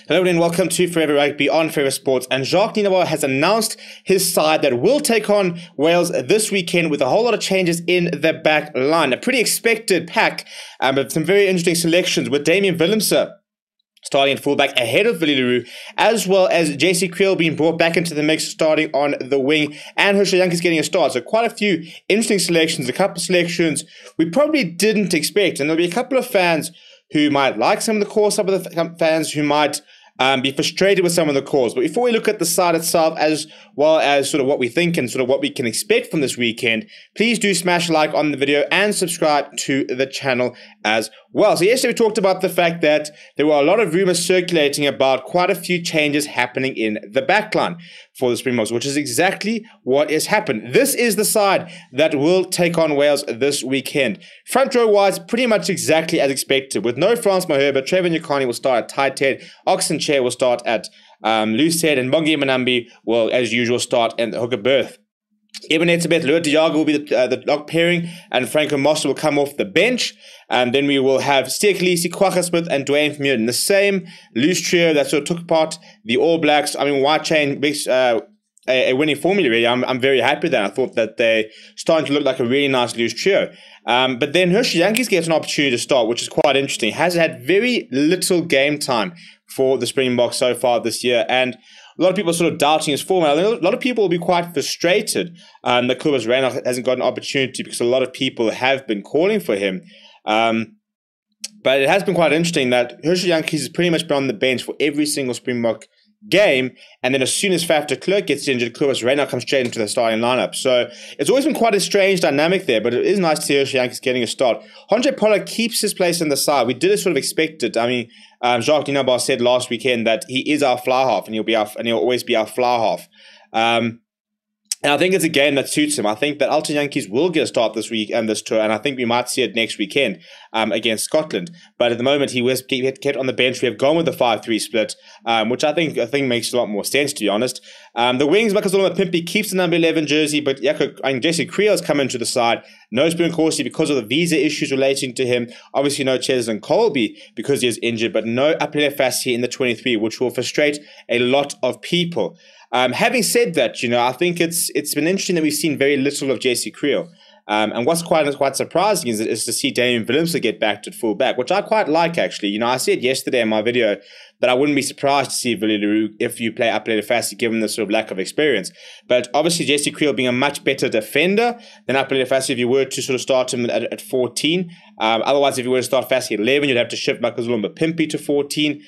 Hello and welcome to Forever Rugby on Forever Sports. And Jacques Nienaber has announced his side that will take on Wales this weekend with a whole lot of changes in the back line. A pretty expected pack, but some very interesting selections with Damian Willemse starting at fullback ahead of Willie le Roux, as well as JC Kriel being brought back into the mix starting on the wing, and Herschel Jantjies getting a start. So quite a few interesting selections, a couple of selections we probably didn't expect. And there'll be a couple of fans who might like some of the calls, some of the fans who might be frustrated with some of the calls. But before we look at the side itself, as well as sort of what we think and sort of what we can expect from this weekend, please do smash a like on the video and subscribe to the channel as well. So yesterday we talked about the fact that there were a lot of rumors circulating about quite a few changes happening in the backline for the Springboks, which is exactly what has happened. This is the side that will take on Wales this weekend. Front row wise, pretty much exactly as expected. With no Frans Mahurba, Trevor Nyakani will start at tight head, Oxen Chair will start at loose head, and Bongi Manambi will, as usual, start in the hooker berth. Eben Etzebeth, Loic Diago will be the lock pairing, and Franco Moster will come off the bench. And then we will have Steer Khaleesi, Kwagga Smith, and Dwayne Vermeulen. The same loose trio that sort of took part the All Blacks. I mean, White Chain makes a winning formula, really. I'm very happy with that. I thought that they're starting to look like a really nice loose trio. But then Herschel Jantjies gets an opportunity to start, which is quite interesting. Has had very little game time for the Springboks so far this year. And a lot of people are sort of doubting his form. A lot of people will be quite frustrated that Kobus Reinach hasn't got an opportunity because a lot of people have been calling for him. But it has been quite interesting that Herschel Jantjies has pretty much been on the bench for every single Springbok game, and then as soon as Faf de Klerk gets injured, Kobus Reinach comes straight into the starting lineup. So it's always been quite a strange dynamic there, but it is nice to see Herschel Jantjies getting a start. Andre Pollard keeps his place in the side. We did sort of expect it. I mean, Jacques Nienaber said last weekend that he is our fly half, and he'll always be our fly half. And I think it's a game that suits him. I think that Elton Jantjies will get a start this week and this tour, and I think we might see it next weekend against Scotland. But at the moment, he was kept on the bench. We have gone with the 5-3 split, which I think makes a lot more sense, to be honest. The wings, Makazole Mapimpi keeps the number 11 jersey, but JC Kriel has come into the side. No Spoon Corsi because of the visa issues relating to him. Obviously, no Cheslin Colby because he is injured, but no Apelele Fassi in the 23, which will frustrate a lot of people. Having said that, I think it's been interesting that we've seen very little of JC Kriel. And what's quite surprising is to see Damian Willemse get back to full back, which I quite like, actually. I said yesterday in my video that I wouldn't be surprised to see Willie le Roux if you play Apelele Fassi, given the sort of lack of experience. But obviously, JC Kriel being a much better defender than Apelele Fassi if you were to sort of start him at 14. Otherwise, if you were to start Fassi at 11, you'd have to shift Makazole Mapimpi to 14.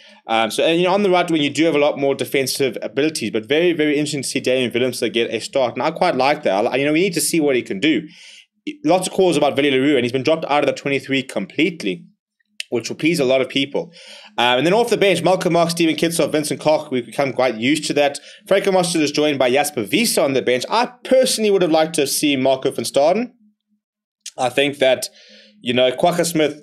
So on the right wing, you do have a lot more defensive abilities, but very, very interesting to see Damian Willemse get a start. And I quite like that. We need to see what he can do. Lots of calls about Willie le Roux, and he's been dropped out of the 23 completely, which will please a lot of people. And then off the bench, Malcolm Marx, Stephen Kitshoff, Vincent Koch, we've become quite used to that. Franco Moster is joined by Jasper Wiese on the bench. I personally would have liked to have seen Marco van Staden. I think that, Kwagga Smith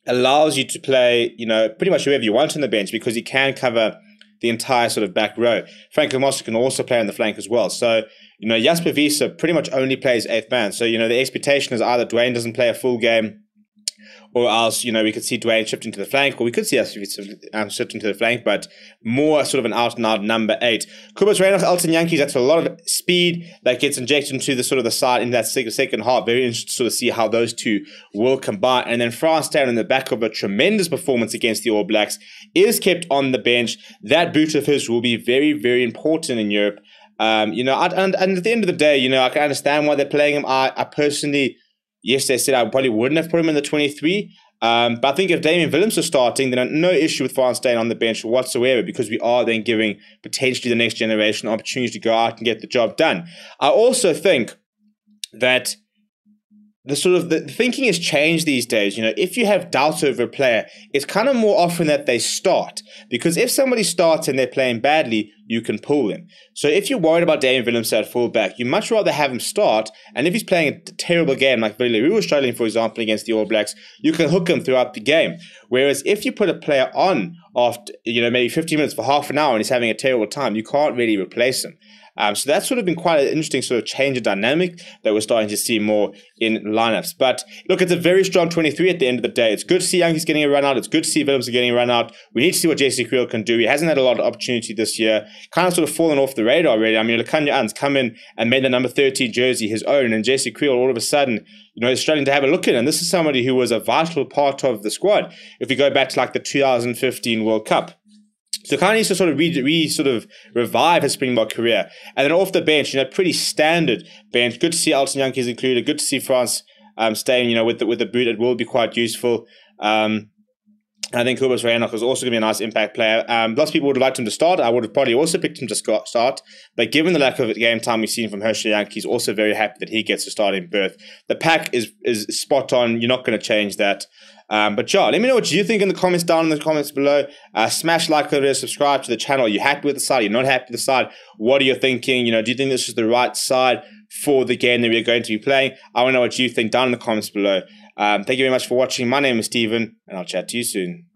allows you to play, pretty much whoever you want on the bench because he can cover the entire sort of back row. Franco Moster can also play on the flank as well. So, Jasper Wiese pretty much only plays 8th man. So, the expectation is either Dwayne doesn't play a full game, or else, we could see Dwayne shifting to the flank, or we could see us shifting to the flank, but more sort of an out-and-out number 8. Kobus Reinach, Elton Jantjies, that's a lot of speed that gets injected into the sort of the side in that second half. Very interesting to sort of see how those two will combine. And then France down in the back of a tremendous performance against the All Blacks is kept on the bench. That boot of his will be very, very important in Europe. And at the end of the day, I can understand why they're playing him. I personally, yesterday said I probably wouldn't have put him in the 23. But I think if Damian Willemse is starting, then no issue with Frans staying on the bench whatsoever, because we are then giving potentially the next generation opportunities to go out and get the job done. I also think that the thinking has changed these days. If you have doubts over a player, it's kind of more often that they start. Because if somebody starts and they're playing badly, you can pull them. So if you're worried about Damian Willemse at fullback, you much rather have him start. And if he's playing a terrible game, like Willie le Roux was struggling, for example, against the All Blacks, you can hook him throughout the game. Whereas if you put a player on after, maybe 15 minutes for half an hour and he's having a terrible time, you can't really replace him. So that's sort of been quite an interesting sort of change of dynamic that we're starting to see more in lineups. But look, it's a very strong 23 at the end of the day. It's good to see Yankees getting a run out. It's good to see Willems getting a run out. We need to see what Jesse Creel can do. He hasn't had a lot of opportunity this year. Kind of sort of fallen off the radar, really. I mean, Lekanya Ans come in and made the number 13 jersey his own, and Jesse Creel all of a sudden, is starting to have a look at. And this is somebody who was a vital part of the squad if we go back to like the 2015 World Cup. So kind of needs to sort of revive his Springbok career. And then off the bench, pretty standard bench. Good to see Elton Jantjies included. Good to see France staying, with the boot. It will be quite useful. I think Kobus Reinach is also going to be a nice impact player. Lots of people would have liked him to start. I would have probably also picked him to start. But given the lack of game time we've seen from Herschel Young, he's also very happy that he gets to start in Perth. The pack is spot on. You're not going to change that. But yeah, let me know what you think in the comments down in the comments below. Smash like over there, subscribe to the channel. Are you happy with the side? You're not happy with the side? What are you thinking? Do you think this is the right side for the game that we're going to be playing? I want to know what you think down in the comments below. Thank you very much for watching. My name is Steven, and I'll chat to you soon.